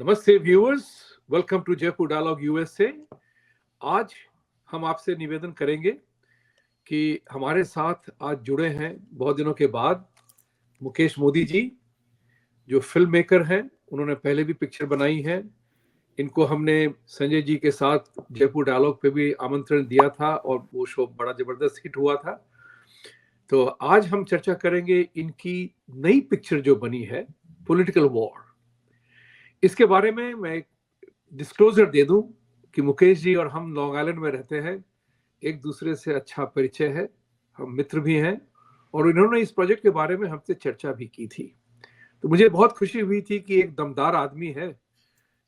नमस्ते viewers, welcome to Jaipur dialogue USA. आज हम आपसे निवेदन करेंगे कि हमारे साथ आज जुड़े हैं बहुत दिनों के बाद मुकेश मोदी जी, जो फिल्म मेकर हैं। उन्होंने पहले भी पिक्चर बनाई है। इनको हमने संजय जी के साथ जयपुर डायलॉग पे भी आमंत्रण दिया था और वो शो बड़ा जबरदस्त हिट हुआ था। तो आज हम चर्चा करेंगे इनकी नई पिक्चर जो बनी है, पॉलिटिकल वॉर। इसके बारे में मैं डिस्क्लोजर दे दूं कि मुकेश जी और हम लॉन्ग आइलैंड में रहते हैं, एक दूसरे से अच्छा परिचय है, हम मित्र भी हैं और इन्होंने इस प्रोजेक्ट के बारे में हमसे चर्चा भी की थी। तो मुझे बहुत खुशी हुई थी कि एक दमदार आदमी है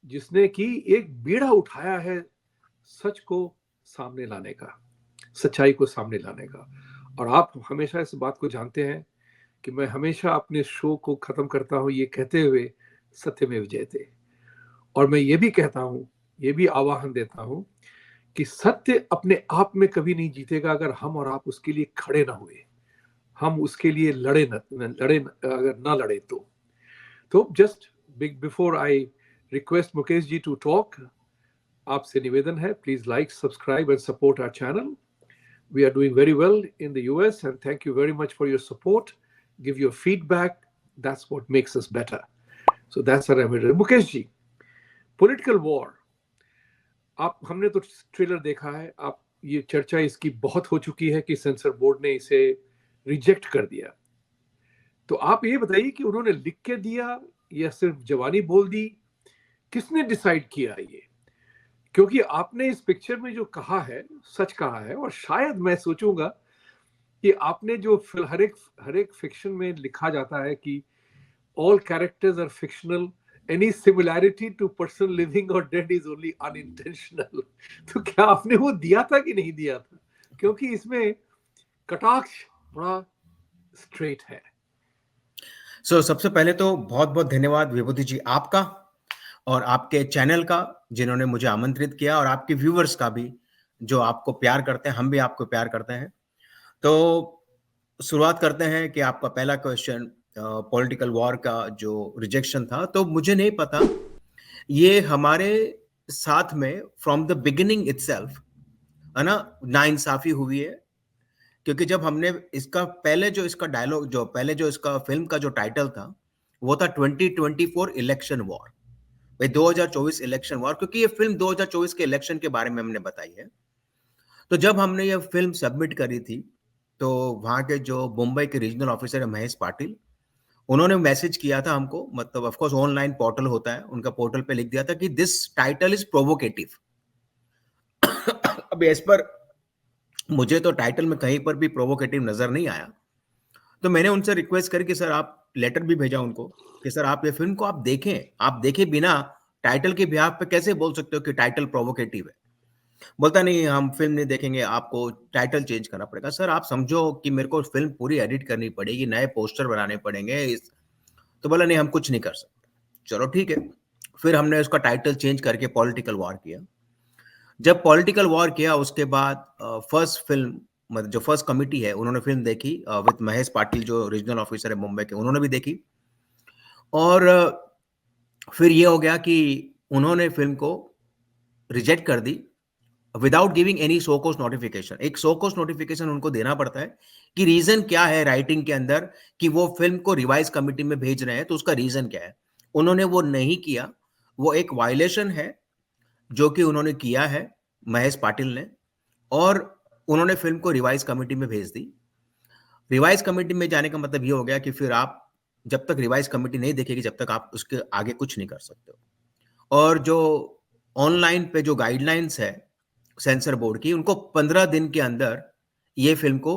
जिसने कि एक बीड़ा उठाया है सच को सामने लाने का, सच्चाई को सामने लाने का। और आप हमेशा इस बात को जानते हैं कि मैं हमेशा अपने शो को खत्म करता हूं ये कहते हुए सत्यमेव जयते। और मैं ये भी कहता हूं, ये भी आह्वान देता हूं कि सत्य अपने आप में कभी नहीं जीतेगा अगर हम और आप उसके लिए खड़े ना हुए, हम उसके लिए अगर ना लड़े तो just before I request Mukesh ji to talk, आपसे निवेदन है, please like, subscribe and support our channel. We are doing very well in the US and thank you very much for your support. Give your feedback. That's what makes us better. So that's our remedy. Mukesh ji, political war, आप हमने तो trailer देखा है, आप ये चर्चा इसकी बहुत हो चुकी है कि सेंसर बोर्ड ने इसे रिजेक्ट कर दिया। तो आप ये बताइए कि उन्होंने लिख के दिया या सिर्फ जवानी बोल दी, किसने डिसाइड किया ये? क्योंकि आपने इस पिक्चर में जो कहा है सच कहा है, और शायद मैं सोचूंगा कि आपने जो हर एक फिक्शन में लिखा जाता है कि all characters are fictional, any similarity to person living or dead is only unintentional. तो क्या आपने वो दिया था कि नहीं दिया था? क्योंकि इसमें कटाक्ष बड़ा स्ट्रेट है। सबसे पहले तो बहुत बहुत धन्यवाद विभूति जी आपका और आपके चैनल का, जिन्होंने मुझे आमंत्रित किया, और आपके व्यूवर्स का भी, जो आपको प्यार करते हैं। हम भी आपको प्यार करते हैं। तो शुरुआत करते हैं कि आपका पहला क्वेश्चन, पॉलिटिकल वॉर का जो रिजेक्शन था, तो मुझे नहीं पता, ये हमारे साथ में फ्रॉम द बिगिनिंग इटसेल्फ है ना, नाइंसाफी हुई है। क्योंकि जब हमने इसका पहले जो इसका डायलॉग, जो पहले जो इसका फिल्म का जो टाइटल था, वो था 2024 इलेक्शन वॉर, भाई 2024 इलेक्शन वॉर, क्योंकि ये फिल्म 2024 के इलेक्शन के बारे में हमने बताई है। तो जब हमने ये फिल्म सबमिट करी थी, तो वहां के जो मुंबई के रीजनल ऑफिसर है महेश पाटिल, उन्होंने मैसेज किया था हमको, मतलब ऑफ कोर्स ऑनलाइन पोर्टल होता है, उनका पोर्टल पे लिख दिया था कि दिस टाइटल इज प्रोवोकेटिव। अब इस पर मुझे तो टाइटल में कहीं पर भी प्रोवोकेटिव नजर नहीं आया। तो मैंने उनसे रिक्वेस्ट करी कि सर, आप लेटर भी भेजा उनको कि सर आप ये फिल्म को आप देखें, आप देखे बिना टाइटल के बिहाफ पे कैसे बोल सकते हो कि टाइटल प्रोवोकेटिव है। बोलता नहीं, हम फिल्म नहीं देखेंगे, आपको टाइटल चेंज करना पड़ेगा। सर आप समझो कि मेरे को फिल्म पूरी एडिट करनी पड़ेगी, नए पोस्टर बनाने पड़ेंगे। तो बोला नहीं, हम कुछ नहीं कर सकते। चलो ठीक है, फिर हमने उसका टाइटल चेंज करके पॉलिटिकल वॉर किया। जब पॉलिटिकल वॉर किया, उसके बाद फर्स्ट फिल्म, मतलब जो फर्स्ट कमिटी है, उन्होंने फिल्म देखी विद महेश पाटिल, जो रीजनल ऑफिसर है मुंबई के, उन्होंने भी देखी। और फिर ये हो गया कि उन्होंने फिल्म को रिजेक्ट कर दी without giving any show cause notification. एक सो कॉज नोटिफिकेशन उनको देना पड़ता है कि रीजन क्या है राइटिंग के अंदर, कि वो फिल्म को रिवाइज कमिटी में भेज रहे हैं, तो उसका रीजन क्या है। उन्होंने वो नहीं किया, वो एक वायलेशन है जो कि उन्होंने किया है महेश पाटिल ने, और उन्होंने फिल्म को रिवाइज कमेटी में भेज दी। रिवाइज कमेटी में जाने का मतलब ये हो गया कि फिर आप जब तक रिवाइज कमेटी नहीं देखेगी, जब तक आप उसके आगे कुछ नहीं कर सकते हो। और जो ऑनलाइन पे जो गाइडलाइंस है सेंसर बोर्ड की, उनको 15 दिन के अंदर ये फिल्म को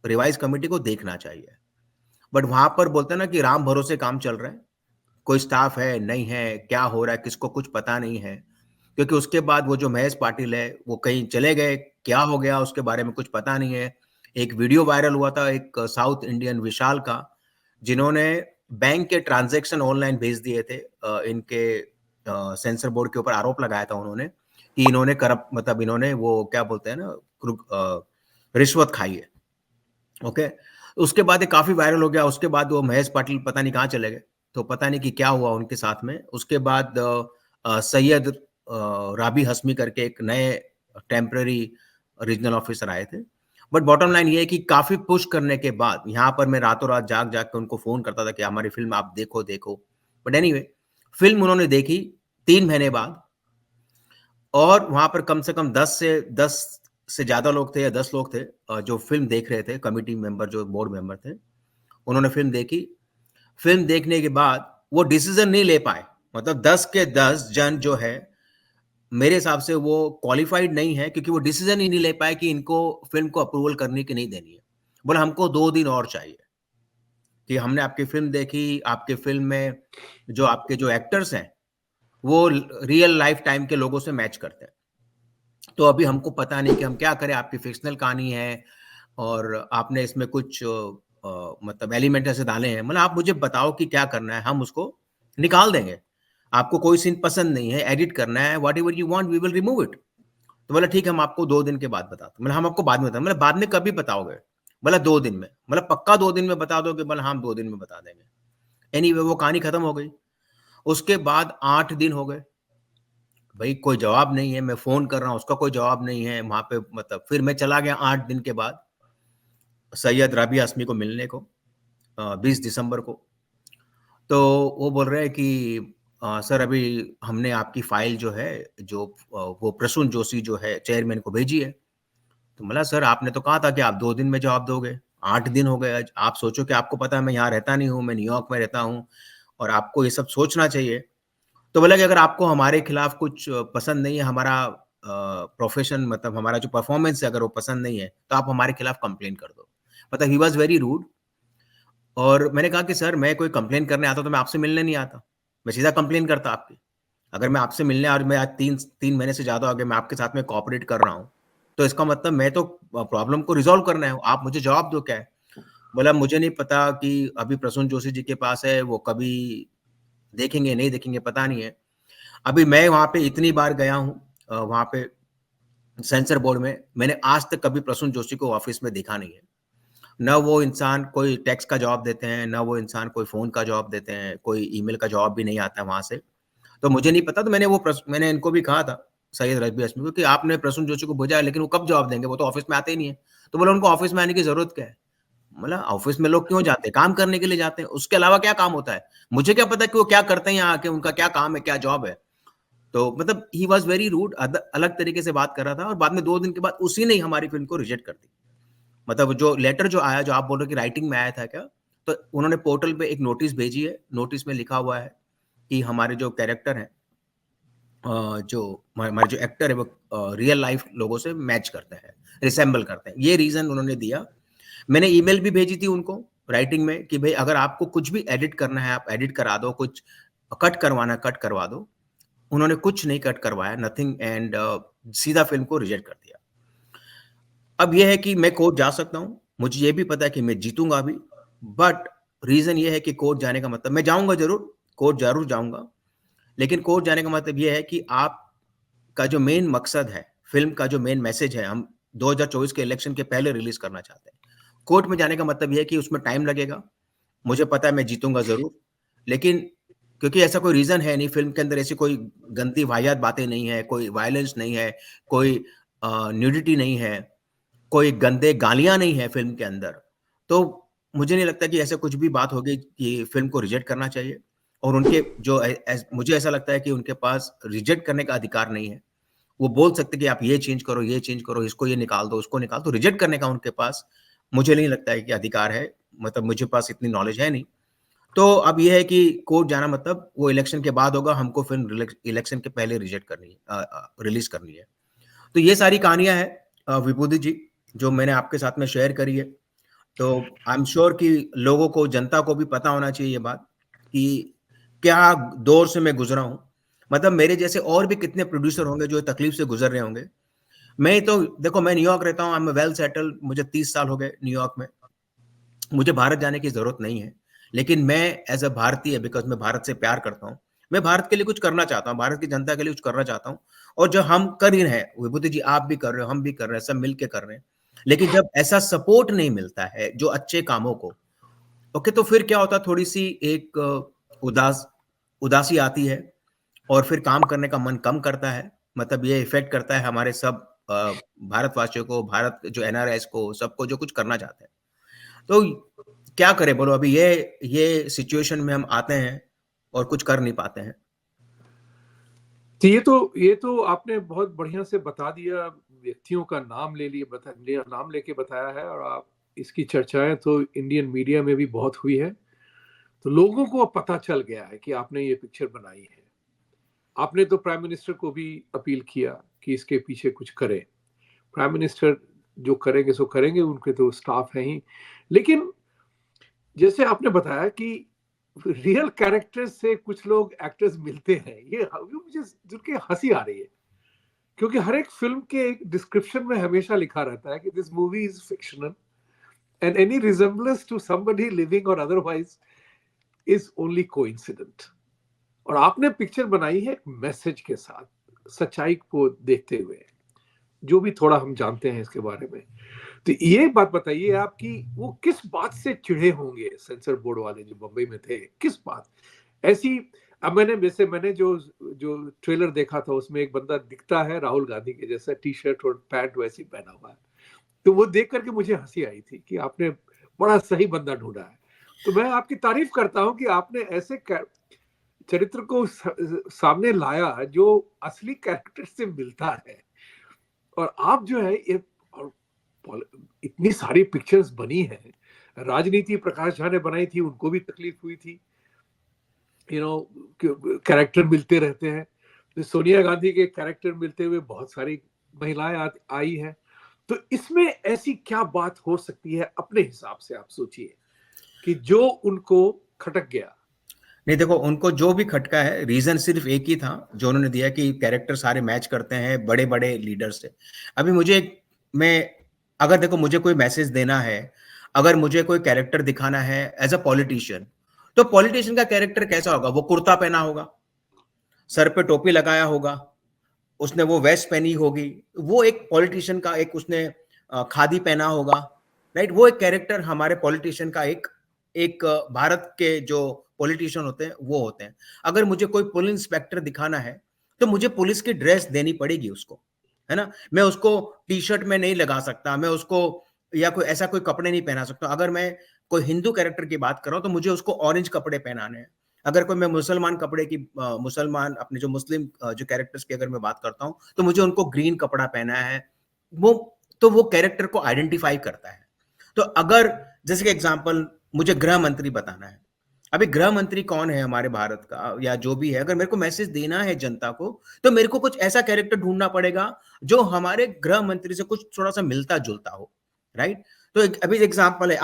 रिवाइज कमेटी को देखना चाहिए। बट वहां पर बोलते हैं ना कि राम भरोसे काम चल रहा है, कोई स्टाफ है नहीं है, क्या हो रहा है किसको कुछ पता नहीं है। क्योंकि उसके बाद वो जो महेश पाटिल है वो कहीं चले गए, क्या हो गया उसके बारे में कुछ पता नहीं है। एक वीडियो वायरल हुआ था एक साउथ इंडियन विशाल का, जिन्होंने बैंक के ट्रांजैक्शन ऑनलाइन भेज दिए थे। इनके सेंसर बोर्ड के ऊपर आरोप लगाया था उन्होंने कि इन्होंने करप्ट, मतलब इन्होंने वो क्या बोलते हैं ना, रिश्वत खाई है। ओके, उसके बाद ये काफी वायरल हो गया। उसके बाद वो महेश पाटिल पता नहीं कहाँ चले गए, तो पता नहीं कि क्या हुआ उनके साथ में। उसके बाद सैयद राबी हस्मी करके एक नए टेम्पररी रीजनल ऑफिसर आए थे। बट बॉटम लाइन ये है कि काफ़ी पुश करने के बाद यहाँ पर मैं रातों रात जाग-जाग के उनको फ़ोन करता था कि हमारी फ़िल्म आप देखो, देखो। बट एनीवे फ़िल्म उन्होंने देखी 3 महीने बाद, और वहाँ पर कम से कम 10 से ज़्यादा लोग थे या 10 लोग थे जो फ़िल्म देख रहे थे, कमिटी मेंबर जो बोर्ड मेंबर थे। उन्होंने फ़िल्म देखी। फ़िल्म देखने के बाद वो डिसीज़न नहीं ले पाए। मतलब 10 के 10 जन जो है, मेरे हिसाब से वो क्वालिफाइड नहीं है, क्योंकि वो डिसीज़न ही नहीं ले पाए कि इनको फ़िल्म को अप्रूवल करनी कि नहीं देनी है। बोले हमको 2 दिन और चाहिए, कि हमने आपकी फ़िल्म देखी, आपकी फ़िल्म में जो आपके जो एक्टर्स हैं, वो रियल लाइफ़ टाइम के लोगों से मैच करते हैं। तो अभी हमको पता नहीं कि हम क्या करें, आपकी फ़िक्शनल कहानी है और आपने इसमें कुछ मतलब एलिमेंट ऐसे डाले हैं, मतलब आप मुझे बताओ कि क्या करना है, हम उसको निकाल देंगे। आपको कोई सीन पसंद नहीं है, एडिट करना है, whatever you want we will remove it. तो बोला ठीक है, हम आपको 2 दिन के बाद बताते हैं। मतलब हम आपको बाद में बताएँगे। मतलब बाद में कभी बताओगे? बोला 2 दिन में। मतलब पक्का 2 दिन में बता दोगे? बोला हाँ, हम 2 दिन में बता देंगे। एनीवे वो कहानी खत्म हो गई। उसके बाद 8 दिन हो गए। भई कोई जवाब नहीं है, मैं फ़ोन कर रहा हूँ, उसका कोई जवाब नहीं है वहाँ पे। मतलब फिर मैं चला गया 8 दिन के बाद सैयद राबी हाशमी को मिलने को 20 दिसंबर को। तो वो बोल रहे हैं कि सर अभी हमने आपकी फ़ाइल जो है, जो वो प्रसून जोशी जो है चेयरमैन को भेजी है। तो बोला सर आपने तो कहा था कि आप 2 दिन में जवाब दोगे, 8 दिन हो गए आज। आप सोचो कि आपको पता है मैं यहाँ रहता नहीं हूँ, मैं न्यूयॉर्क में रहता हूँ और आपको ये सब सोचना चाहिए। तो बोला कि अगर आपको हमारे खिलाफ कुछ पसंद नहीं है, हमारा प्रोफ़ेशन मतलब हमारा जो परफ़ॉर्मेंस है अगर वो पसंद नहीं है, तो आप हमारे खिलाफ कंप्लेन कर दो। मतलब ही वाज़ वेरी रूड। और मैंने कहा कि सर मैं कोई कंप्लेन करने आता तो मैं आपसे मिलने नहीं आता। मैं सीधा कंप्लेन करता आपकी। अगर मैं आपसे मिलने और मैं आज 3 महीने से ज़्यादा हो गए मैं आपके साथ में कोऑपरेट कर रहा हूँ, तो इसका मतलब मैं तो प्रॉब्लम को रिज़ॉल्व करना है, आप मुझे जवाब दो क्या है? बोला मुझे नहीं पता कि अभी प्रसून जोशी जी के पास है, वो कभी देखेंगे, नहीं देखेंगे पता नहीं है। अभी मैं वहाँ पे इतनी बार गया हूँ वहाँ पे सेंसर बोर्ड में, मैंने आज तक कभी प्रसून जोशी को ऑफ़िस में देखा नहीं है। ना वो इंसान कोई टेक्स्ट का जवाब देते हैं, ना वो इंसान कोई फ़ोन का जवाब देते हैं, कोई ईमेल का जवाब भी नहीं आता है वहाँ से। तो मुझे नहीं पता, तो मैंने इनको भी कहा था, सैयद रफ़ी हाशमी को कि आपने प्रसून जोशी को भेजा है, लेकिन वो कब जवाब देंगे? वो तो ऑफ़िस में आते ही नहीं है। तो बोला उनको ऑफ़िस में आने की ज़रूरत क्या है? बोला ऑफ़िस में लोग क्यों जाते हैं? काम करने के लिए जाते हैं, उसके अलावा क्या काम होता है? मुझे क्या पता कि वो क्या करते हैं यहाँ आके, उनका क्या काम है, क्या जॉब है? तो मतलब ही वाज़ वेरी रूड, अलग तरीके से बात कर रहा था और बाद में 2 दिन के बाद उसी ने ही हमारी फ़िल्म को रिजेक्ट कर दी। मतलब जो लेटर जो आया, जो आप बोल रहे हो कि राइटिंग में आया था क्या? तो उन्होंने पोर्टल पे एक नोटिस भेजी है, नोटिस में लिखा हुआ है कि हमारे जो कैरेक्टर हैं जो हमारे जो एक्टर है वो रियल लाइफ लोगों से मैच करते हैं, रिसेंबल करते हैं। ये रीज़न उन्होंने दिया। मैंने ईमेल भी भेजी थी उनको राइटिंग में कि भई अगर आपको कुछ भी एडिट करना है, आप एडिट करा दो, कुछ कट करवाना है, कट करवा दो। उन्होंने कुछ नहीं कट करवाया, नथिंग, एंड सीधा फ़िल्म को रिजेक्ट कर दिया। अब ये है कि मैं कोर्ट जा सकता हूँ, मुझे ये भी पता है कि मैं जीतूँगा भी, बट रीज़न ये है कि कोर्ट जाने का मतलब मैं जाऊँगा ज़रूर, कोर्ट ज़रूर जाऊँगा, लेकिन कोर्ट जाने का मतलब ये है कि आपका जो मेन मकसद है, फ़िल्म का जो मेन मैसेज है, हम 2024 के इलेक्शन के पहले रिलीज़ करना चाहते हैं। कोर्ट में जाने का मतलब ये है कि उसमें टाइम लगेगा, मुझे पता है मैं जीतूँगा ज़रूर, लेकिन क्योंकि ऐसा कोई रीज़न है नहीं, फ़िल्म के अंदर ऐसी कोई गंदी वाहियात बातें नहीं है, कोई वायलेंस नहीं है, कोई न्यूडिटी नहीं है, कोई गंदे गालियाँ नहीं है फ़िल्म के अंदर। तो मुझे नहीं लगता कि ऐसा कुछ भी बात होगी कि फ़िल्म को रिजेक्ट करना चाहिए, और उनके जो मुझे ऐसा लगता है कि उनके पास रिजेक्ट करने का अधिकार नहीं है। वो बोल सकते हैं कि आप ये चेंज करो, इसको ये निकाल दो, उसको निकाल दो। रिजेक्ट करने का उनके पास मुझे नहीं लगता है कि अधिकार है, मतलब मुझे पास इतनी नॉलेज है नहीं। तो अब ये है कि कोर्ट जाना मतलब वो इलेक्शन के बाद होगा, हमको फ़िल्म इलेक्शन के पहले रिजेक्ट करनी है, रिलीज़ करनी है। तो ये सारी कहानियाँ हैं विभूति जी, जो मैंने आपके साथ में शेयर करी है। तो आई एम श्योर कि लोगों को, जनता को भी पता होना चाहिए ये बात कि क्या दौर से मैं गुज़रा हूँ। मतलब मेरे जैसे और भी कितने प्रोड्यूसर होंगे जो तकलीफ से गुज़र रहे होंगे। मैं तो देखो, मैं न्यूयॉर्क रहता हूँ, आई एम वेल सेटल्ड, मुझे 30 साल हो गए न्यूयॉर्क में। मुझे भारत जाने की ज़रूरत नहीं है। लेकिन मैं एज़ अ भारतीय, बिकॉज़ मैं भारत से प्यार करता हूँ, मैं भारत के लिए कुछ करना चाहता हूँ, भारत की जनता के लिए कुछ करना चाहता हूँ। और जो हम कर ही रहे हैं, विभूति जी आप भी कर रहे हो, हम भी कर रहे हैं, सब मिल के कर रहे हैं। लेकिन जब ऐसा सपोर्ट नहीं मिलता है जो अच्छे कामों को, ओके, तो फिर क्या होता है, थोड़ी-सी एक उदासी आती है। और फिर काम करने का मन कम करता है। मतलब ये इफेक्ट करता है हमारे सब भारतवासियों को, भारत जो एनआरआईएस को, सबको जो कुछ करना चाहते हैं। तो क्या करें बोलो, अभी ये सिचुएशन में हम आते हैं और कुछ कर नहीं पाते हैं। तो ये तो आपने बहुत बढ़िया से बता दिया, व्यक्तियों का नाम ले लिया, नाम लेके बताया है, और आप इसकी चर्चाएं तो इंडियन मीडिया में भी बहुत हुई है। तो लोगों को अब पता चल गया है कि आपने ये पिक्चर बनाई है। आपने तो प्राइम मिनिस्टर को भी अपील किया कि इसके पीछे कुछ करें। प्राइम मिनिस्टर जो करेंगे सो करेंगे, उनके तो स्टाफ है ही। लेकिन जैसे आपने बताया कि रियल कैरेक्टर्स से कुछ लोग एक्टर्स मिलते हैं, ये मुझे सुन के हंसी आ रही है, क्योंकि हर एक फिल्म के एक डिस्क्रिप्शन में हमेशा लिखा रहता है कि this movie is fictional and any resemblance to somebody living or otherwise is only coincident. और आपने पिक्चर बनाई है एक मैसेज के साथ, सच्चाई को देखते हुए, जो भी थोड़ा हम जानते हैं इसके बारे में। तो ये बात बताइए आपकी, वो किस बात से चिढ़े होंगे सेंसर बोर्ड वाले जो बंबई में थे, किस बात ऐसी? अब मैंने जो जो ट्रेलर देखा था, उसमें एक बंदा दिखता है राहुल गांधी के जैसा, टी शर्ट और पैंट वैसी पहना हुआ है। तो वो देख करके मुझे हंसी आई थी कि आपने बड़ा सही बंदा ढूंढा है। तो मैं आपकी तारीफ करता हूं कि आपने ऐसे चरित्र को सामने लाया जो असली कैरेक्टर से मिलता है। और आप जो है ये, और इतनी सारी पिक्चर्स बनी है, राजनीति प्रकाश झा ने बनाई थी, उनको भी तकलीफ हुई थी, कैरेक्टर मिलते रहते हैं। तो सोनिया गांधी के कैरेक्टर मिलते हुए बहुत सारी महिलाएं आई हैं। तो इसमें ऐसी क्या बात हो सकती है अपने हिसाब से, आप सोचिए, कि जो उनको खटक गया? नहीं देखो, उनको जो भी खटका है, रीजन सिर्फ एक ही था जो उन्होंने दिया कि कैरेक्टर सारे मैच करते हैं बड़े बड़े लीडर से। अभी मैं अगर देखो, मुझे कोई मैसेज देना है, अगर मुझे कोई कैरेक्टर दिखाना है एज अ पॉलिटिशियन, तो पॉलिटिशियन का कैरेक्टर कैसा होगा? वो कुर्ता पहना होगा, सर पे टोपी लगाया होगा, उसने वो वेस्ट पहनी होगी, वो एक पॉलिटिशियन का एक उसने खादी पहना होगा, राइट? वो एक कैरेक्टर हमारे पॉलिटिशियन का एक एक भारत के जो पॉलिटिशियन होते हैं वो होते हैं। अगर मुझे कोई पुलिस इंस्पेक्टर दिखाना है तो मुझे पुलिस की ड्रेस देनी पड़ेगी उसको, है ना? मैं उसको टी शर्ट में नहीं लगा सकता, मैं उसको या कोई ऐसा कोई कपड़े नहीं पहना सकता। अगर मैं कोई हिंदू कैरेक्टर की बात कर रहा हूं तो मुझे उसको ऑरेंज कपड़े पहनाने हैं। अगर कोई मैं मुसलमान कपड़े की मुसलमान अपने जो मुस्लिम जो कैरेक्टर्स की अगर मैं बात करता हूं तो मुझे उनको ग्रीन कपड़ा पहना है। वो तो वो कैरेक्टर को आइडेंटिफाई करता है। तो अगर जैसे कि एग्जांपल मुझे गृह मंत्री बताना है, अभी गृह मंत्री कौन है हमारे भारत का या जो भी है, अगर मेरे को मैसेज देना है जनता को तो मेरे को कुछ ऐसा कैरेक्टर ढूंढना पड़ेगा जो हमारे गृह मंत्री से कुछ थोड़ा सा मिलता जुलता हो, राइट? तो अभी एग्जांपल है,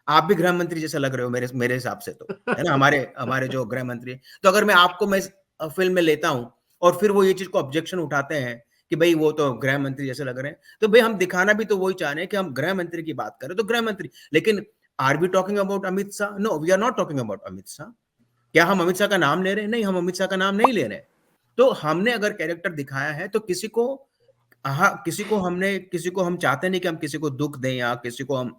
आप भी गृह मंत्री जैसे लग रहे हो मेरे मेरे हिसाब से, तो है ना? हमारे हमारे जो गृह मंत्री, तो अगर मैं फिल्म में लेता हूं और फिर वो ये चीज को ऑब्जेक्शन उठाते हैं कि भाई वो तो गृह मंत्री जैसे लग रहे हैं, तो भाई हम दिखाना भी तो वही चाह रहे हैं कि हम गृह मंत्री की बात करें तो गृह मंत्री, लेकिन are we talking about Amit Shah? No, we are not talking about Amit Shah. क्या हम अमित शाह का नाम ले रहे हैं? नहीं, हम अमित शाह का नाम नहीं ले रहे हैं। तो हमने अगर कैरेक्टर दिखाया है तो किसी को हम चाहते नहीं कि हम किसी को दुख दें या किसी को हम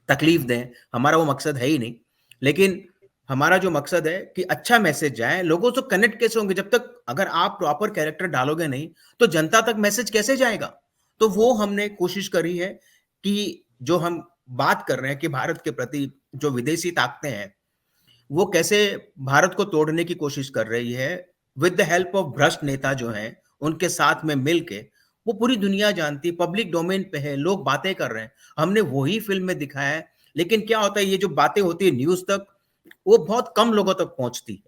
तकलीफ दें, हमारा वो मकसद है ही नहीं। लेकिन हमारा जो मकसद है कि अच्छा मैसेज जाए, लोगों से कनेक्ट कैसे होंगे? जब तक अगर आप प्रॉपर कैरेक्टर डालोगे नहीं तो जनता तक मैसेज कैसे जाएगा? तो वो हमने कोशिश करी है कि जो हम बात कर रहे हैं कि भारत के प्रति जो विदेशी ताकतें हैं वो कैसे भारत को तोड़ने की कोशिश कर रही है, विद द हेल्प ऑफ भ्रष्ट नेता जो हैं उनके साथ में मिलके, वो पूरी दुनिया जानती है, पब्लिक डोमेन पे है, लोग बातें कर रहे हैं, हमने वही फिल्म में दिखाया है। लेकिन क्या होता है, ये जो बातें होती है न्यूज तक, वो बहुत कम लोगों तक पहुंचती है,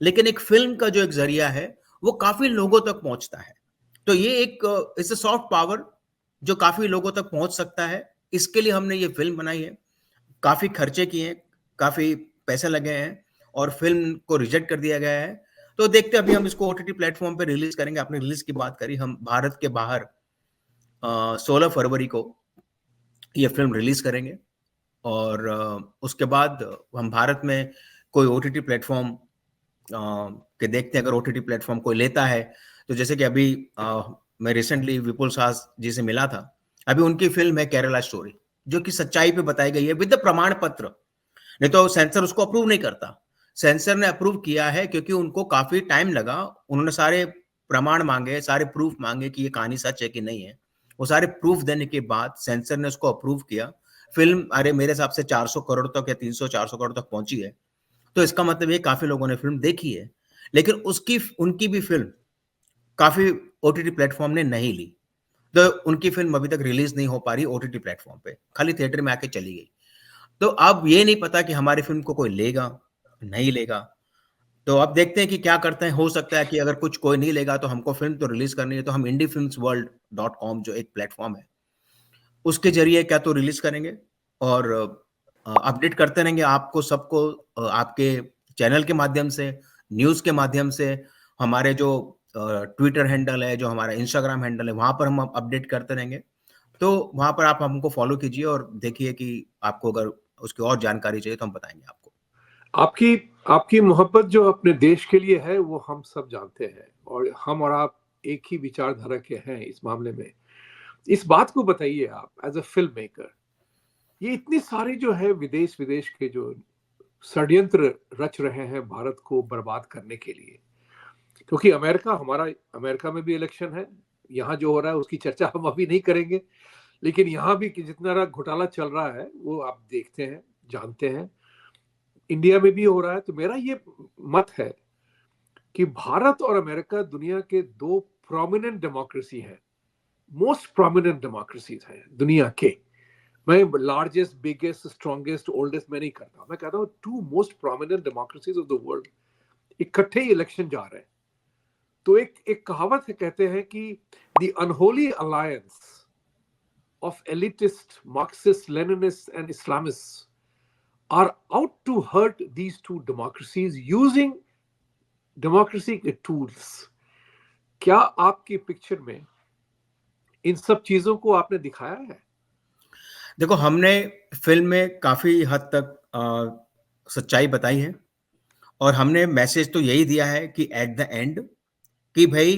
लेकिन एक फिल्म का जो एक जरिया है वो काफी लोगों तक पहुंचता है। तो ये एक इट्स अ सॉफ्ट पावर जो काफी लोगों तक पहुंच सकता है। इसके लिए हमने ये फिल्म बनाई है, काफी खर्चे किए हैं, काफी पैसे लगे हैं और फिल्म को रिजेक्ट कर दिया गया है। तो देखते हैं, अभी हम इसको ओटीटी प्लेटफॉर्म पे रिलीज करेंगे। आपने रिलीज की बात करी, हम भारत के बाहर 16 फरवरी को ये फिल्म रिलीज करेंगे और उसके बाद हम भारत में कोई ओटीटी प्लेटफॉर्म के देखते हैं। अगर ओटीटी प्लेटफॉर्म कोई लेता है तो जैसे कि अभी मैं रिसेंटली विपुल साह जी से मिला था, अभी उनकी फिल्म है केरला स्टोरी जो कि सच्चाई पे बताई गई है विद प्रमाण पत्र, नहीं तो सेंसर उसको अप्रूव नहीं करता। सेंसर ने अप्रूव किया है क्योंकि उनको काफी टाइम लगा, उन्होंने सारे प्रमाण मांगे, सारे प्रूफ मांगे कि ये कहानी सच है कि नहीं है। वो सारे प्रूफ देने के बाद सेंसर ने उसको अप्रूव किया। फिल्म अरे मेरे हिसाब से 400 करोड़ तक या 300-400 करोड़ तक पहुंची है, तो इसका मतलब ये काफी लोगों ने फिल्म देखी है। लेकिन उसकी उनकी भी फिल्म काफी ओटीटी प्लेटफॉर्म ने नहीं ली, तो उनकी फिल्म अभी तक रिलीज नहीं हो पा रही ओटीटी प्लेटफॉर्म पे, खाली थिएटर में आके चली गई। तो अब ये नहीं पता कि हमारी फिल्म को कोई लेगा नहीं लेगा, तो अब देखते हैं कि क्या करते हैं। हो सकता है कि अगर कुछ कोई नहीं लेगा तो हमको फिल्म तो रिलीज करनी है, तो हम indiefilmsworld.com जो एक प्लेटफॉर्म है उसके जरिए क्या तो रिलीज करेंगे और अपडेट करते रहेंगे आपको सबको, आपके चैनल के माध्यम से, न्यूज के माध्यम से, हमारे जो ट्विटर हैंडल है, जो हमारा इंस्टाग्राम हैंडल है, वहां पर हम अपडेट करते रहेंगे। तो वहां पर आप हमको फॉलो कीजिए और देखिए कि आपको अगर उसकी और जानकारी चाहिए तो हम बताएंगे आपको। आपकी आपकी मोहब्बत जो अपने देश के लिए है वो हम सब जानते हैं, और हम और आप एक ही विचारधारा के हैं इस मामले में। इस बात को बताइए आप एज अ फिल्म मेकर, ये इतनी सारी जो है विदेश विदेश के जो षड्यंत्र रच रहे हैं भारत को बर्बाद करने के लिए, क्योंकि अमेरिका में भी इलेक्शन है, यहाँ जो हो रहा है उसकी चर्चा हम अभी नहीं करेंगे, लेकिन यहाँ भी कि जितना घोटाला चल रहा है वो आप देखते हैं, जानते हैं। इंडिया में भी हो रहा है। तो मेरा ये मत है कि भारत और अमेरिका दुनिया के दो प्रोमिनेंट डेमोक्रेसी हैं, मोस्ट प्रोमिनेंट डेमोक्रेसीज हैं दुनिया के। मैं लार्जेस्ट, बिगेस्ट, स्ट्रॉन्गेस्ट, ओल्डेस्ट मैं नहीं करता, मैं कहता हूँ two most prominent democracies of the world इकट्ठे ही इलेक्शन जा रहे हैं। तो एक कहावत है, कहते हैं कि the unholy alliance of elitist, Marxist, Leninist and Islamist are out to hurt these two democracies using democracy के tools। क्या आपकी पिक्चर में इन सब चीजों को आपने दिखाया है? देखो, हमने फिल्म में काफी हद तक सच्चाई बताई है, और हमने मैसेज तो यही दिया है कि एट द एंड कि भाई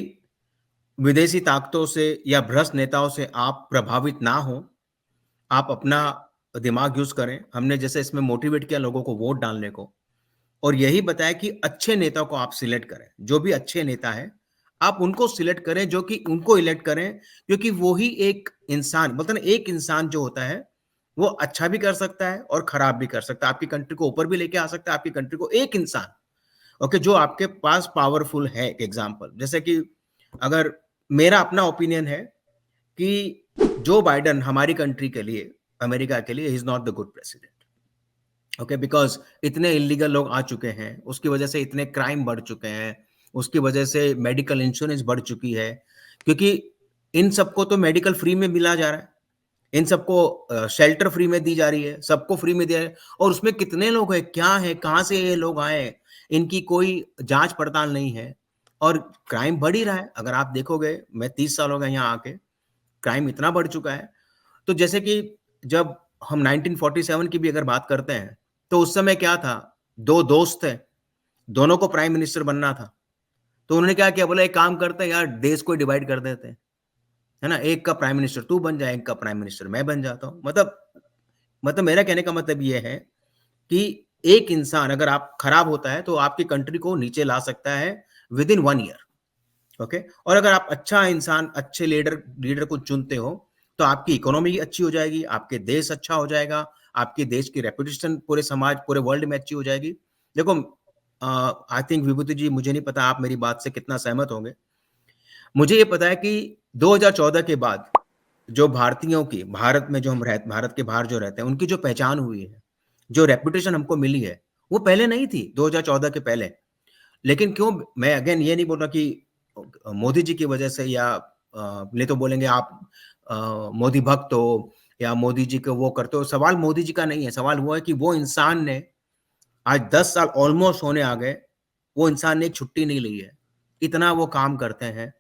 विदेशी ताकतों से या भ्रष्ट नेताओं से आप प्रभावित ना हो, आप अपना दिमाग यूज करें। हमने जैसे इसमें मोटिवेट किया लोगों को वोट डालने को, और यही बताया कि अच्छे नेता को आप सिलेक्ट करें, जो भी अच्छे नेता है आप उनको सिलेक्ट करें, जो कि उनको इलेक्ट करें, क्योंकि वो ही एक इंसान, मतलब एक इंसान जो होता है वो अच्छा भी कर सकता है और खराब भी कर सकता है, आपकी कंट्री को ऊपर भी लेके आ सकता है, आपकी कंट्री को। एक इंसान ओके जो आपके पास पावरफुल है। एग्जाम्पल जैसे कि अगर मेरा अपना ओपिनियन है कि जो बाइडन हमारी कंट्री के लिए, अमेरिका के लिए, is not the good president. Okay, because इतने इलीगल लोग आ चुके हैं, उसकी वजह से इतने क्राइम बढ़ चुके हैं, उसकी वजह से मेडिकल इंश्योरेंस बढ़ चुकी है, क्योंकि इन सबको तो मेडिकल फ्री में मिला जा रहा है, इन सबको शेल्टर फ्री में दी जा रही है, सबको फ्री में दिया है, और उसमें कितने लोग हैं, क्या है, कहाँ से ये लोग आए, इनकी कोई जांच पड़ताल नहीं है, और क्राइम बढ़ ही रहा है। अगर आप देखोगे, मैं 30 साल हो गए यहाँ आके, क्राइम इतना बढ़ चुका है। तो जैसे कि जब हम 1947 की भी अगर बात करते हैं, तो उस समय क्या था, दो दोस्त थे, दोनों को प्राइम मिनिस्टर बनना था, तो उन्होंने क्या किया, बोला एक काम करते हैं यार, देश को डिवाइड कर देते हैं, है ना, एक का प्राइम मिनिस्टर तू बन जाए, एक का प्राइम मिनिस्टर मैं बन जाता हूं। मतलब मेरा कहने का मतलब ये है कि एक इंसान अगर आप खराब होता है तो आपकी कंट्री को नीचे ला सकता है विद इन 1 ईयर। ओके, और अगर आप अच्छा इंसान, अच्छे लीडर को चुनते हो, तो आपकी इकोनॉमी अच्छी हो जाएगी, आपके देश अच्छा हो जाएगा, आपके देश की रेपुटेशन पूरे समाज, पूरे वर्ल्ड में अच्छी हो जाएगी। देखो, आई थिंक विभूति जी, मुझे नहीं पता आप मेरी बात से कितना सहमत होंगे, मुझे ये पता है कि 2014 के बाद जो भारतीयों की, भारत में जो हम रहते, भारत के बाहर जो रहते हैं, उनकी जो पहचान हुई है, जो रेपुटेशन हमको मिली है, वो पहले नहीं थी 2014 के पहले। लेकिन क्यों, मैं अगेन ये नहीं बोल रहा कि मोदी जी की वजह से, या नहीं तो बोलेंगे आप मोदी भक्त हो या मोदी जी को वो करते हो। सवाल मोदी जी का नहीं है, सवाल वो है कि वो इंसान ने आज 10 साल ऑलमोस्ट होने आ गए, वो इंसान ने एक छुट्टी नहीं ली है, इतना वो काम करते हैं।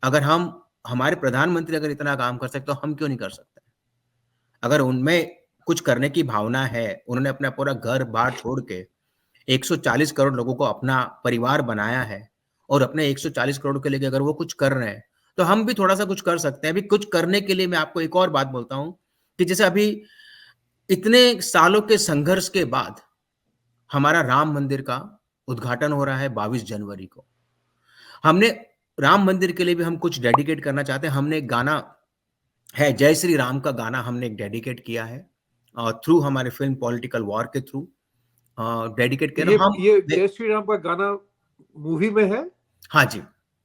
अगर हम, हमारे प्रधानमंत्री अगर इतना काम कर सकते तो हम क्यों नहीं कर सकते? अगर उनमें कुछ करने की भावना है, उन्होंने अपना पूरा घर बार छोड़ के 140 करोड़ लोगों को अपना परिवार बनाया है, और अपने 140 करोड़ के लिए अगर वो कुछ कर रहे हैं, तो हम भी थोड़ा सा कुछ कर सकते हैं। अभी कुछ करने के लिए मैं आपको एक और बात बोलता हूं कि जैसे अभी इतने सालों के संघर्ष के बाद हमारा राम मंदिर का उद्घाटन हो रहा है 22 जनवरी को। हमने राम मंदिर के लिए भी हम कुछ डेडिकेट करना चाहते हैं। हमने एक गाना है, जय श्री राम का गाना हमने एक डेडिकेट किया है थ्रू हमारे फ़िल्म पॉलिटिकल वॉर के थ्रू डेडिकेट किया ना हम ये दे जय श्री राम का गाना मूवी में है? हाँ जी,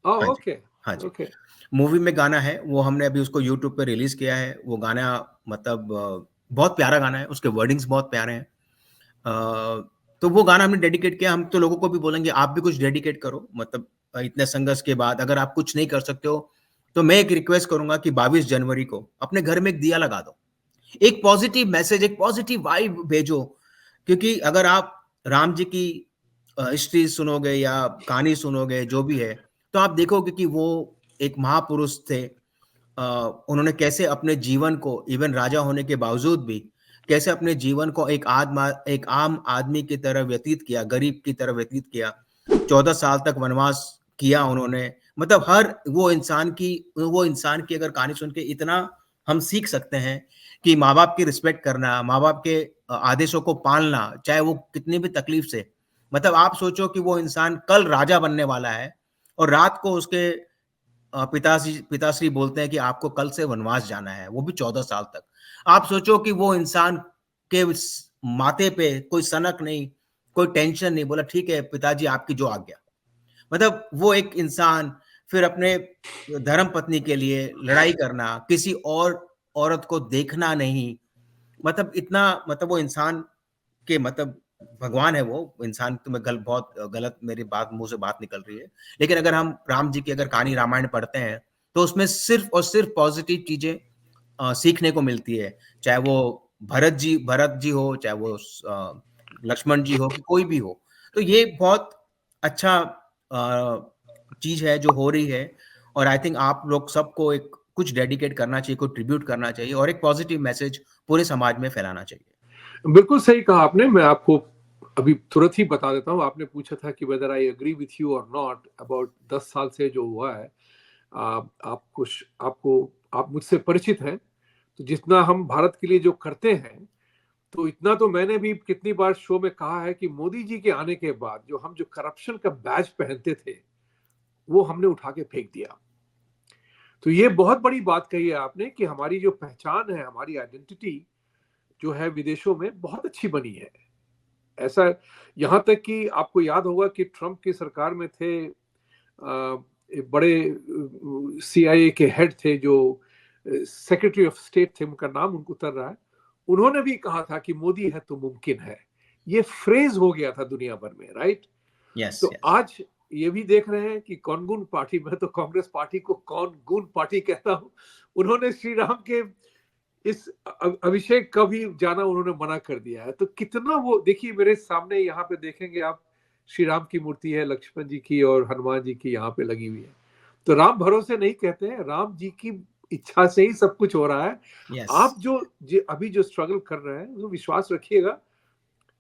हाँ जी, ओके, हाँ जी। ओके। मूवी में गाना है, वो हमने अभी उसको यूट्यूब पे रिलीज़ किया है। वो गाना मतलब बहुत प्यारा गाना है, उसके वर्डिंग्स बहुत प्यारे हैं। तो वो गाना हमने डेडिकेट किया। हम तो लोगों को भी बोलेंगे आप भी कुछ डेडिकेट करो, मतलब इतने संघर्ष के बाद अगर आप कुछ नहीं कर सकते हो, तो मैं एक रिक्वेस्ट करूँगा कि 22 जनवरी को अपने घर में एक दिया लगा दो। एक पॉजिटिव मैसेज, एक पॉजिटिव वाइब भेजो, क्योंकि अगर आप राम जी की हिस्ट्री सुनोगे या कहानी सुनोगे जो भी है, तो आप देखोगे कि वो एक महापुरुष थे। उन्होंने कैसे अपने जीवन को इवन राजा होने के बावजूद भी कैसे अपने जीवन को एक आम आदमी की तरह व्यतीत किया, गरीब की तरह व्यतीत किया। 14 साल तक वनवास किया उन्होंने। मतलब हर वो इंसान की अगर कहानी सुन के इतना हम सीख सकते हैं कि माँ-बाप की रिस्पेक्ट करना, माँ-बाप के आदेशों को पालना, चाहे वो कितनी भी तकलीफ से। मतलब आप सोचो कि वो इंसान कल राजा बनने वाला है और रात को उसके पिताश्री बोलते हैं कि आपको कल से वनवास जाना है, वो भी 14 साल तक। आप सोचो कि वो इंसान के माथे पे कोई सनक नहीं, कोई टेंशन नहीं, बोला ठीक है पिताजी आपकी जो आज्ञा। मतलब वो एक इंसान फिर अपने धर्म पत्नी के लिए लड़ाई करना, किसी और औरत को देखना नहीं, मतलब इतना मतलब वो इंसान के मतलब भगवान है वो, इंसान तो मैं बहुत गलत मेरी बात मुँह से बात निकल रही है। लेकिन अगर हम राम जी की अगर कहानी रामायण पढ़ते हैं, तो उसमें सिर्फ़ और सिर्फ़ पॉज़िटिव चीज़ें सीखने को मिलती है। चाहे वो भरत जी हो, चाहे वो लक्ष्मण जी हो, कि कोई भी हो। तो ये बहुत अच्छा चीज़ है जो हो रही है और आई थिंक आप लोग सबको एक कुछ डेडिकेट करना चाहिए, कोई ट्रिब्यूट करना चाहिए और एक पॉज़िटिव मैसेज पूरे समाज में फैलाना चाहिए। बिल्कुल सही कहा आपने। मैं आपको अभी तुरंत ही बता देता हूँ। आपने पूछा था कि whether I agree with you or not about 10 साल से जो हुआ है। आप मुझसे परिचित हैं, तो जितना हम भारत के लिए जो करते हैं, तो इतना तो मैंने भी कितनी बार शो में कहा है कि मोदी जी के आने के बाद जो करप्शन का बैज पहनते थे, वो हमने उठा के फेंक दिया। तो ये बहुत बड़ी बात कही है आपने कि हमारी जो पहचान है, हमारी आइडेंटिटी जो है विदेशों में बहुत अच्छी बनी है। ऐसा यहाँ तक कि आपको याद होगा कि ट्रंप की सरकार में थे, एक बड़े सीआईए के हेड थे जो सेक्रेटरी ऑफ स्टेट थे, उनका नाम उनको उतर रहा है। उन्होंने भी कहा था कि मोदी है तो मुमकिन है। ये फ्रेज हो गया था दुनिया भर में, राइट? यस, तो यस। आज ये भी देख रहे हैं कि कौन गुन पार्टी, मैं तो कांग्रेस पार्टी को कौन गुन पार्टी कहता हूं, उन्होंने श्री राम के इस अभिषेक का भी जाना उन्होंने मना कर दिया है। तो कितना वो देखिए, मेरे सामने यहाँ पे देखेंगे आप, श्री राम की मूर्ति है, लक्ष्मण जी की और हनुमान जी की यहाँ पे लगी हुई है। तो राम भरोसे नहीं कहते हैं, राम जी की इच्छा से ही सब कुछ हो रहा है। यस। आप अभी जो स्ट्रगल कर रहे हैं, वो विश्वास रखिएगा,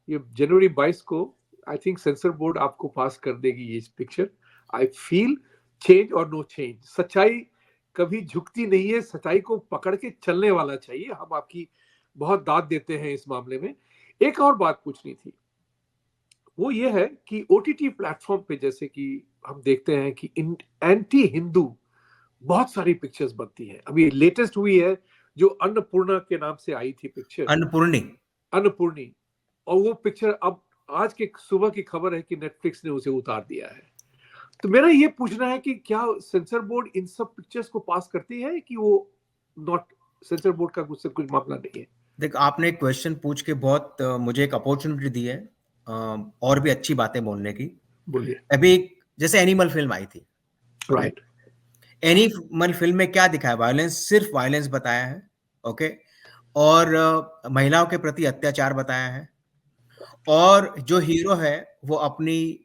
ये जनवरी 22 को आई थिंक सेंसर बोर्ड आपको पास कर देगी ये पिक्चर। आई फील चेंज और नो चेंज। सच्चाई कभी झुकती नहीं है, सच्चाई को पकड़ के चलने वाला चाहिए। हम आपकी बहुत दाद देते हैं इस मामले में। एक और बात पूछनी थी, वो ये है कि ओटीटी प्लेटफॉर्म पे जैसे कि हम देखते हैं कि एंटी हिंदू बहुत सारी पिक्चर्स बनती हैं। अभी लेटेस्ट हुई है जो अन्नपूर्णा के नाम से आई थी पिक्चर, अन्नपूर्णी। अन्नपूर्णी, और वो पिक्चर अब आज के सुबह की खबर है कि नेटफ्लिक्स ने उसे उतार दिया है। तो मेरा ये पूछना है कि क्या सेंसर बोर्ड इन सब पिक्चर्स को पास करती है कि वो नॉट, सेंसर बोर्ड का कुछ मामला नहीं है? देख आपने एक क्वेश्चन पूछ के बहुत मुझे एक अपॉर्चुनिटी दी है और भी अच्छी बातें बोलने की। बोलिए। अभी जैसे एनिमल फिल्म आई थी, ओके। राइट। एनिमल फिल्म में क्या दिखाया, वायलेंस, सिर्फ वायलेंस बताया है, ओके। और महिलाओं के प्रति अत्याचार बताया है और जो हीरो है वो अपनी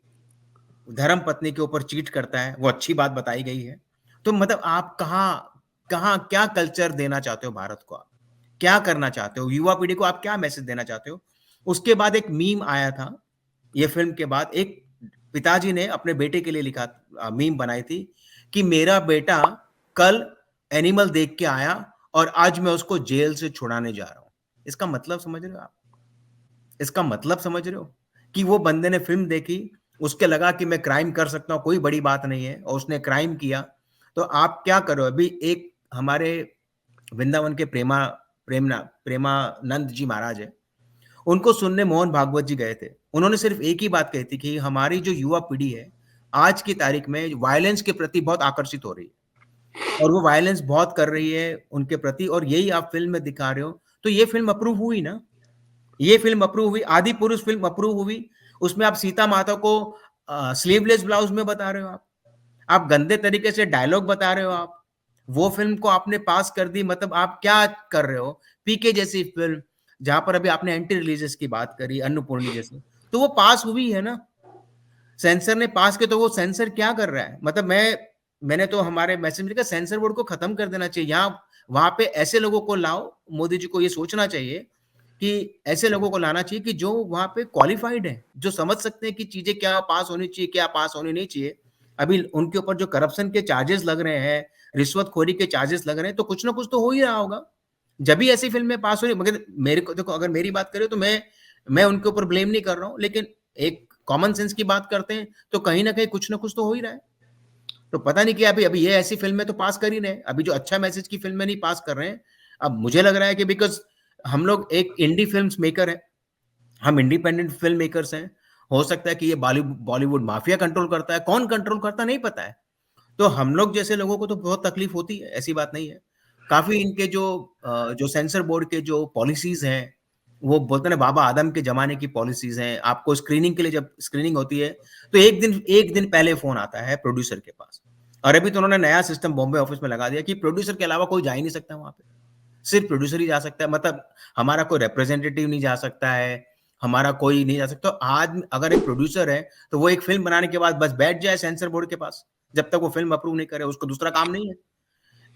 धर्म पत्नी के ऊपर चीट करता है, वो अच्छी बात बताई गई है। तो मतलब आप कहाँ क्या कल्चर देना चाहते हो भारत को आप? क्या करना चाहते हो? युवा पीढ़ी को आप क्या मैसेज देना चाहते हो? उसके बाद एक मीम आया था, ये फ़िल्म के बाद एक पिताजी ने अपने बेटे के लिए लिखा मीम बनाई थी कि मेरा बेटा कल एनिमल देख के आया और आज मैं उसको जेल से छुड़ाने जा रहा हूँ। इसका मतलब समझ रहे हो आप? इसका मतलब समझ रहे हो? कि वो बंदे ने फिल्म देखी, उसके लगा कि मैं क्राइम कर सकता हूँ, कोई बड़ी बात नहीं है, और उसने क्राइम किया। तो आप क्या करो? अभी एक हमारे वृंदावन के प्रेमानंद जी महाराज है, उनको सुनने मोहन भागवत जी गए थे। उन्होंने सिर्फ एक ही बात कही थी कि हमारी जो युवा पीढ़ी है आज की तारीख में वायलेंस के प्रति बहुत आकर्षित हो रही है, और वो वायलेंस बहुत कर रही है उनके प्रति, और यही आप फिल्म में दिखा रहे हो। तो ये फिल्म अप्रूव हुई ना, ये फिल्म अप्रूव हुई, आदि पुरुष फिल्म अप्रूव हुई। उसमें आप सीता माता को स्लीवलेस ब्लाउज में बता रहे हो, आप गंदे तरीके से डायलॉग बता रहे हो, आप वो फिल्म को आपने पास कर दी। मतलब आप क्या कर रहे हो? पीके जैसी फिल्म, जहां पर अभी आपने एंटी रिलीजियस की बात करी, अन्नपूर्णी जैसी, तो वो पास हुई है ना, सेंसर ने पास किया। तो वो सेंसर क्या कर रहा है? मतलब मैंने तो हमारे मैसेज में लिखा, सेंसर बोर्ड को खत्म कर देना चाहिए। यहाँ वहां पे ऐसे लोगों को लाओ, मोदी जी को ये सोचना चाहिए कि ऐसे लोगों को लाना चाहिए कि जो वहां पे क्वालिफाइड है, जो समझ सकते हैं कि चीजें क्या पास होनी चाहिए, क्या पास होनी नहीं चाहिए। अभी उनके ऊपर जो करप्शन के चार्जेस लग रहे हैं, रिश्वतखोरी के चार्जेस लग रहे हैं, तो कुछ ना कुछ तो हो ही रहा होगा, जब भी ऐसी फिल्में पास हो रही। मगर मेरे को देखो, अगर मेरी बात करें तो मैं उनके ऊपर ब्लेम नहीं कर रहा हूँ, लेकिन एक कॉमन सेंस की बात करते हैं तो कहीं ना कहीं कुछ ना कुछ तो हो ही रहा है। तो पता नहीं कि अभी अभी ये ऐसी फिल्में तो पास कर ही रहे, अभी जो अच्छा मैसेज की फिल्में नहीं पास कर रहे हैं। अब मुझे लग रहा है कि बिकॉज हम लोग एक इंडी फिल्म मेकर है, हम इंडिपेंडेंट फिल्म मेकर्स हैं। हो सकता है कि ये बॉलीवुड माफिया कंट्रोल करता है, कौन कंट्रोल करता नहीं पता है। तो हम लोग जैसे लोगों को तो बहुत तकलीफ होती है, ऐसी बात नहीं है। काफी इनके जो सेंसर बोर्ड के जो पॉलिसीज हैं, वो बोलते हैं ना, बाबा आदम के जमाने की पॉलिसीज हैं। आपको स्क्रीनिंग के लिए जब स्क्रीनिंग होती है तो एक दिन पहले फोन आता है प्रोड्यूसर के पास। और अभी तो उन्होंने नया सिस्टम बॉम्बे ऑफिस में लगा दिया कि प्रोड्यूसर के अलावा कोई जा ही नहीं सकता वहां पे, सिर्फ प्रोड्यूसर ही जा सकता है। मतलब हमारा कोई रिप्रेजेंटेटिव नहीं जा सकता है, हमारा कोई नहीं जा सकता। तो आज अगर एक प्रोड्यूसर है तो वो एक फिल्म बनाने के बाद बस बैठ जाए सेंसर बोर्ड के पास, जब तक वो फिल्म अप्रूव नहीं करे, उसको दूसरा काम नहीं है।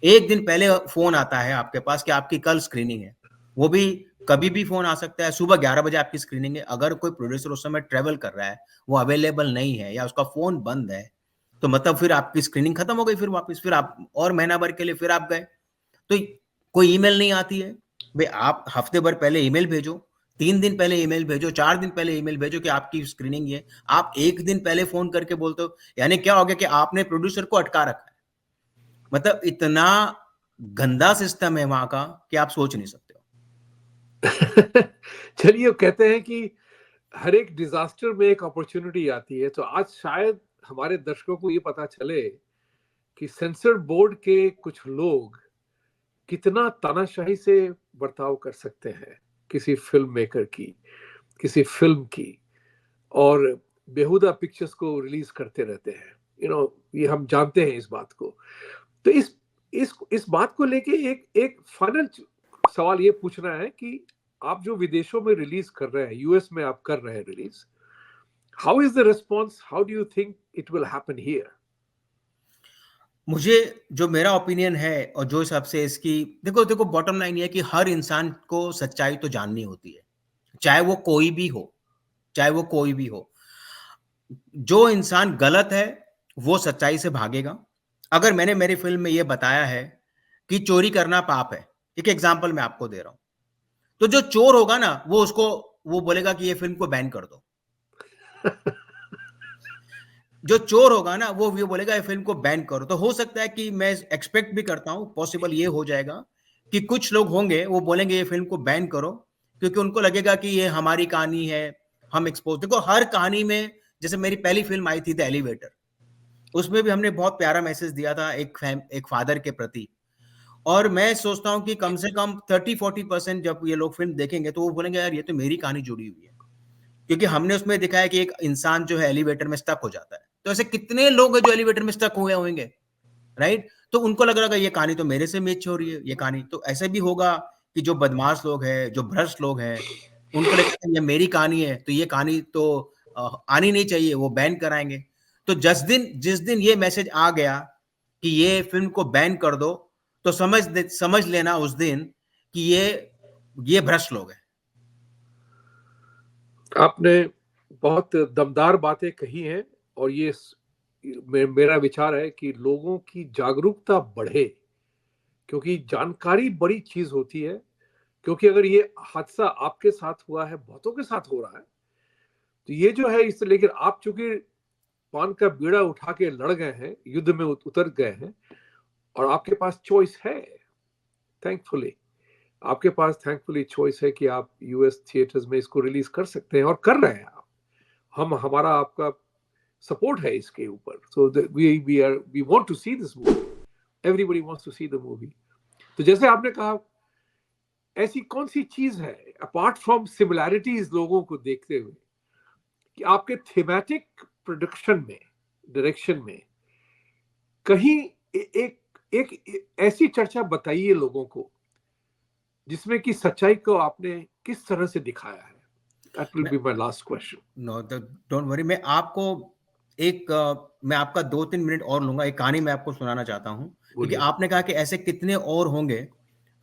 एक दिन पहले फोन आता है आपके पास कि आपकी कल स्क्रीनिंग है। वो भी कभी भी फोन आ सकता है, सुबह 11 बजे आपकी स्क्रीनिंग है। अगर कोई प्रोड्यूसर उस समय ट्रेवल कर रहा है, वो अवेलेबल नहीं है, या उसका फोन बंद है, तो मतलब फिर आपकी स्क्रीनिंग खत्म हो गई। फिर वापस फिर आप और महीना भर के लिए फिर आप गए। तो कोई ईमेल नहीं आती है भाई, आप हफ्ते भर पहले ईमेल भेजो, 3 दिन पहले ईमेल भेजो, 4 दिन पहले ईमेल भेजो कि आपकी स्क्रीनिंग है। आप एक दिन पहले फोन करके बोलते हो, यानी क्या हो गया कि आपने प्रोड्यूसर को अटका रखा है। मतलब इतना गंदा सिस्टम है वहां का कि आप सोच नहीं सकते हो। चलिए, कहते हैं कि हर एक डिजास्टर में एक अपॉर्चुनिटी आती है। तो आज शायद हमारे दर्शकों को ये पता चले कि सेंसर बोर्ड के कुछ लोग कितना तानाशाही से बर्ताव कर सकते हैं किसी फिल्म मेकर की, किसी फिल्म की, और बेहुदा पिक्चर्स को रिलीज करते रहते हैं। ये हम जानते हैं इस बात को। तो इस बात को लेके एक एक फाइनल सवाल ये पूछना है कि आप जो विदेशों में रिलीज कर रहे हैं, यूएस में आप कर रहे हैं release, how is the response? How do you think it will happen here? मुझे जो मेरा ओपिनियन है और जो हिसाब से इसकी, देखो देखो बॉटम लाइन ये है कि हर इंसान को सच्चाई तो जाननी होती है, चाहे वो कोई भी हो, चाहे वो कोई भी हो। जो इंसान गलत है वो सच्चाई से भागेगा। अगर मैंने मेरी फिल्म में ये बताया है कि चोरी करना पाप है, एक एग्जांपल मैं आपको दे रहा हूं, तो जो चोर होगा ना वो बोलेगा कि ये फिल्म को बैन कर दो। जो चोर होगा ना वो ये बोलेगा ये फिल्म को बैन करो। तो हो सकता है कि मैं एक्सपेक्ट भी करता हूं, पॉसिबल ये हो जाएगा कि कुछ लोग होंगे वो बोलेंगे ये फिल्म को बैन करो, क्योंकि उनको लगेगा कि ये हमारी कहानी है, हम एक्सपोज। देखो हर कहानी में, जैसे मेरी पहली फिल्म आई थी द एलिवेटर, उसमें भी हमने बहुत प्यारा मैसेज दिया था एक फादर के प्रति। और मैं सोचता हूं कि कम से कम 30-40% जब ये लोग फिल्म देखेंगे तो वो बोलेंगे यार ये तो मेरी कहानी जुड़ी हुई है, क्योंकि हमने उसमें दिखाया कि एक इंसान जो है एलिवेटर में स्टक हो जाता है। तो ऐसे कितने लोग हैं जो एलिवेटर में स्टक हुए होंगे, राइट? तो उनको लग रहा है ये कहानी तो मेरे से मैच हो रही है, ये कहानी तो ऐसे भी होगा कि जो बदमाश लोग हैं, जो भ्रष्ट लोग हैं, उनको लगता है ये मेरी कहानी है तो ये कहानी तो आनी नहीं चाहिए, वो बैन कराएंगे। तो जिस दिन ये मैसेज आ गया कि ये फिल्म को बैन कर दो, तो समझ लेना उस दिन कि ये भ्रष्ट लोग हैं। आपने बहुत दमदार बातें कही हैं, और मेरा विचार है कि लोगों की जागरूकता बढ़े, क्योंकि जानकारी बड़ी चीज होती है। क्योंकि अगर ये हादसा आपके साथ हुआ है, बहुतों के साथ हो रहा है, तो ये जो है इस, लेकिन आप चूंकि पान का बीड़ा उठा के लड़ गए हैं, युद्ध में उतर गए हैं, और आपके पास चॉइस है, थैंकफुली आपके पास थैंकफुली चॉइस है कि आप यूएस थिएटर्स में इसको रिलीज कर सकते हैं, और कर रहे हैं आप। हमारा आपका सपोर्ट है इसके ऊपर। So we want to see this movie, everybody wants to see the movie. तो जैसे आपने कहा, ऐसी कौन सी चीज है अपार्ट फ्रॉम सिमिलैरिटीज लोगों को देखते हुए कि आपके थीमेटिक प्रोडक्शन में, डायरेक्शन में कहीं एक ऐसी चर्चा बताइए लोगों को जिसमें कि सच्चाई को आपने किस तरह से दिखाया है? That will be my last question. No, don't worry. मैं आपका 2-3 मिनट और लूंगा। एक कहानी मैं आपको सुनाना चाहता हूँ, क्योंकि आपने कहा कि ऐसे कितने और होंगे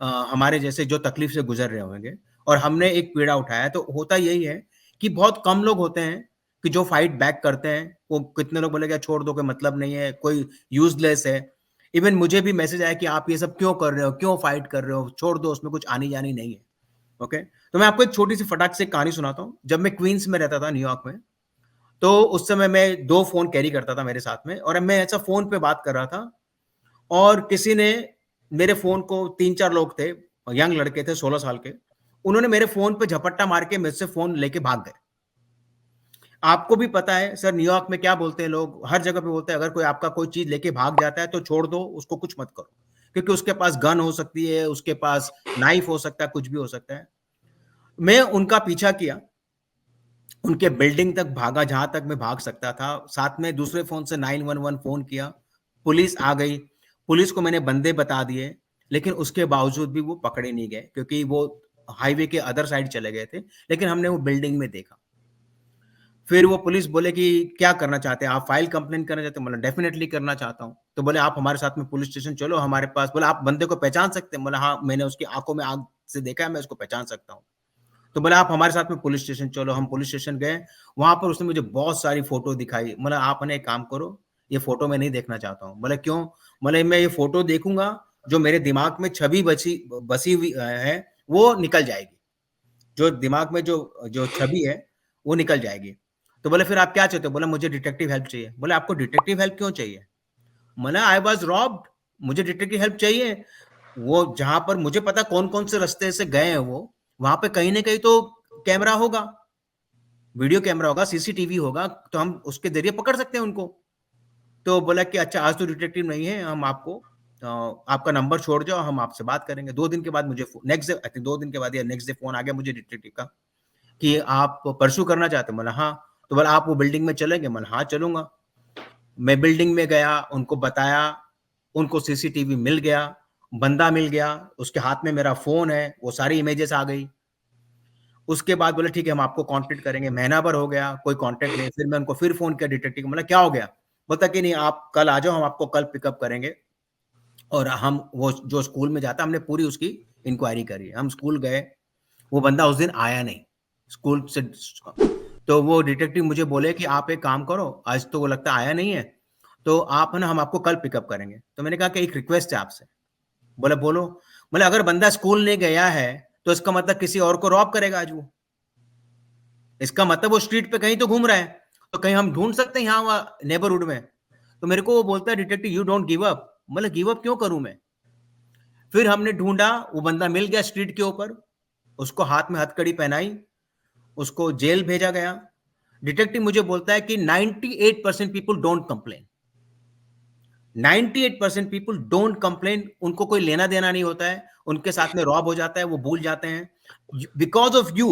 हमारे जैसे जो तकलीफ से गुजर रहे होंगे, और हमने एक पीड़ा उठाया। तो होता यही है कि बहुत कम लोग होते हैं कि जो फाइट बैक करते हैं। वो कितने लोग बोलेगा छोड़ दो, कोई मतलब नहीं है, कोई यूजलेस है। इवन मुझे भी मैसेज आया कि आप ये सब क्यों कर रहे हो, क्यों फाइट कर रहे हो, छोड़ दो, उसमें कुछ आनी जानी नहीं है। ओके, तो मैं आपको एक छोटी सी फटाक से कहानी सुनाता हूँ। जब मैं क्वींस में रहता था, न्यूयॉर्क में, तो उस समय मैं 2 फोन कैरी करता था मेरे साथ में, और मैं ऐसा फोन पे बात कर रहा था, और किसी ने मेरे फोन को, 3-4 लोग थे, यंग लड़के थे 16 साल के, उन्होंने मेरे फोन पे झपट्टा मार के मुझसे फोन लेके भाग गए। आपको भी पता है सर, न्यूयॉर्क में क्या बोलते हैं लोग, हर जगह पे बोलते हैं, अगर कोई आपका कोई चीज लेके भाग जाता है तो छोड़ दो, उसको कुछ मत करो, क्योंकि उसके पास गन हो सकती है, उसके पास नाइफ हो सकता है, कुछ भी हो सकता है। मैं उनका पीछा किया, उनके बिल्डिंग तक भागा जहां तक मैं भाग सकता था। साथ में दूसरे फोन से 911 फोन किया, पुलिस आ गई, पुलिस को मैंने बंदे बता दिए, लेकिन उसके बावजूद भी वो पकड़े नहीं गए, क्योंकि वो हाईवे के अदर साइड चले गए थे। लेकिन हमने वो बिल्डिंग में देखा। फिर वो पुलिस बोले कि क्या करना चाहते हैं आप, फाइल कंप्लेन करना चाहते हैं? बोला डेफिनेटली करना चाहता हूँ। तो बोले आप हमारे साथ में पुलिस स्टेशन चलो, हमारे पास। बोला आप बंदे को पहचान सकते हैं? बोला हाँ, मैंने उसकी आंखों में आग से देखा है, मैं उसको पहचान सकता हूँ। तो बोला आप हमारे साथ में पुलिस स्टेशन चलो। हम पुलिस स्टेशन गए, वहां पर उसने मुझे बहुत सारी फोटो दिखाई। बोला आप ने एक काम करो, ये फोटो मैं नहीं देखना चाहता हूँ। बोले क्यों? बोले मैं ये फोटो देखूंगा, जो मेरे दिमाग में छवि बसी हुई है वो निकल जाएगी, जो दिमाग में जो जो छवि है वो निकल जाएगी। तो बोले फिर आप क्या चाहते हो? बोला मुझे डिटेक्टिव हेल्प चाहिए। बोले आपको डिटेक्टिव हेल्प क्यों चाहिए? मैंने आई वाज रॉब्ड, मुझे डिटेक्टिव हेल्प चाहिए। वो जहां पर मुझे पता कौन कौन से रास्ते से गए हैं, वो वहां पे कहीं ना कहीं तो कैमरा होगा, वीडियो कैमरा होगा, सीसीटीवी होगा, तो हम उसके जरिए पकड़ सकते हैं उनको। तो बोला कि अच्छा आज तो डिटेक्टिव नहीं है, हम आपको आपका नंबर छोड़ जाओ, हम आपसे बात करेंगे। 2 दिन के बाद मुझे नेक्स्ट डे, आई थिंक 2 दिन के बाद या नेक्स्ट डे फोन आ गया मुझे डिटेक्टिव का कि आप परसू करना चाहते हैं? बोला हाँ। तो बोला आप वो बिल्डिंग में चलेंगे? बोला हाँ चलूंगा। मैं बिल्डिंग में गया, उनको बताया, उनको सीसीटीवी मिल गया, बंदा मिल गया, उसके हाथ में मेरा फोन है, वो सारी इमेजेस आ गई। उसके बाद बोले ठीक है हम आपको कांटेक्ट करेंगे। महीना भर हो गया, कोई कांटेक्ट नहीं। फिर मैं उनको फिर फोन किया डिटेक्टिव, मतलब क्या हो गया? बोलता कि नहीं आप कल आ जाओ, हम आपको कल पिकअप करेंगे। और हम वो जो स्कूल में जाता, हमने पूरी उसकी इंक्वायरी करी। हम स्कूल गए, वो बंदा उस दिन आया नहीं स्कूल से। तो वो डिटेक्टिव मुझे बोले कि आप एक काम करो, आज तो वो लगता आया नहीं है, तो आप है ना, हम आपको कल पिकअप करेंगे। तो मैंने कहा कि एक रिक्वेस्ट है आपसे। बोले बोलो। बोले अगर बंदा स्कूल नहीं गया है तो इसका मतलब किसी और को रॉब करेगा आज वो, इसका मतलब वो स्ट्रीट पे कहीं तो घूम रहा है, तो कहीं हम ढूंढ सकते हैं यहाँ नेबरहुड में। तो मेरे को वो बोलता है detective you don't give up. मतलब गिव अप क्यों करूं मैं? फिर हमने ढूंढा, वो बंदा मिल गया स्ट्रीट के ऊपर, उसको हाथ में हथकड़ी पहनाई, उसको जेल भेजा गया। डिटेक्टिव मुझे बोलता है कि 98% people don't complain, 98% people don't complain. उनको कोई लेना देना नहीं होता है, उनके साथ में रॉब हो जाता है, वो भूल जाते हैं। Because of you,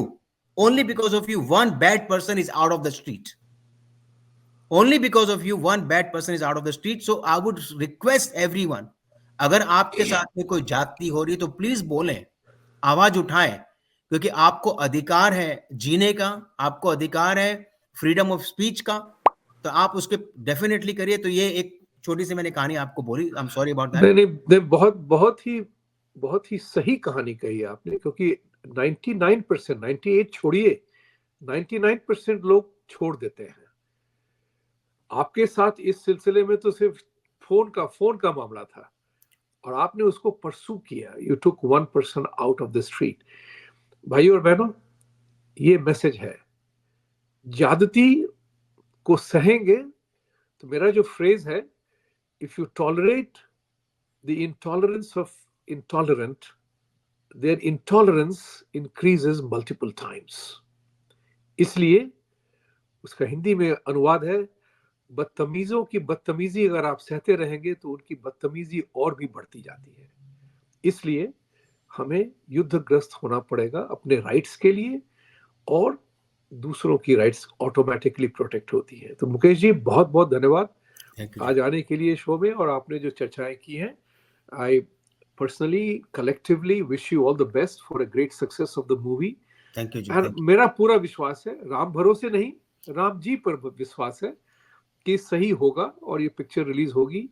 only because of you, one bad person is out of the street. Only because of you one bad person is out of the street. So I would request everyone, अगर आपके साथ में कोई जाति हो रही है तो प्लीज बोलें, आवाज उठाएं, क्योंकि आपको अधिकार है जीने का, आपको अधिकार है फ्रीडम ऑफ स्पीच का, तो आप उसके डेफिनेटली करिए। तो ये एक छोटी सी मैंने कहानी आपको बोली। I am sorry about that. नहीं नहीं, बहुत ही सही कहानी कही आपने, क्योंकि 99%, 98 छोड़िए, 99% लोग छोड़ देते हैं। आपके साथ इस सिलसिले में तो सिर्फ फोन का मामला था, और आपने उसको परसू किया। You took 1% out of the street. भाइयों और बहनों, ये मैसेज है ज्यादती को सहेंगे तो मेरा जो फ्रेज है, if you tolerate the intolerance of intolerant, their intolerance increases multiple times. इसलिए उसका हिंदी में अनुवाद है, बदतमीजों की बदतमीजी अगर आप सहते रहेंगे तो उनकी बदतमीजी और भी बढ़ती जाती है। इसलिए हमें युद्धग्रस्त होना पड़ेगा अपने राइट्स के लिए, और दूसरों की राइट्स ऑटोमेटिकली प्रोटेक्ट होती है। तो मुकेश जी बहुत बहुत धन्यवाद आज आने के लिए शो में, और आपने जो चर्चाएं की हैं, I personally collectively wish you all the best for a great success of the movie. Thank you ji. And मेरा पूरा विश्वास है, राम भरोसे नहीं, राम जी पर विश्वास है कि सही होगा और ये पिक्चर रिलीज होगी।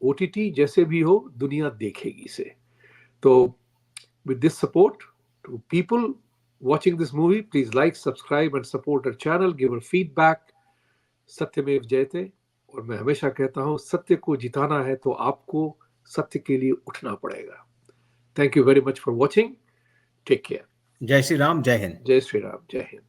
ओटीटी जैसे भी हो, दुनिया देखेगी इसे। तो with this support to people watching this movie, please like, subscribe and support our channel, give our feedback। सत्यमेव जयते। और मैं हमेशा कहता हूं, सत्य को जिताना है तो आपको सत्य के लिए उठना पड़ेगा। Thank you very much for watching. Take care. जय श्री राम, जय हिंद। जय श्री राम, जय हिंद।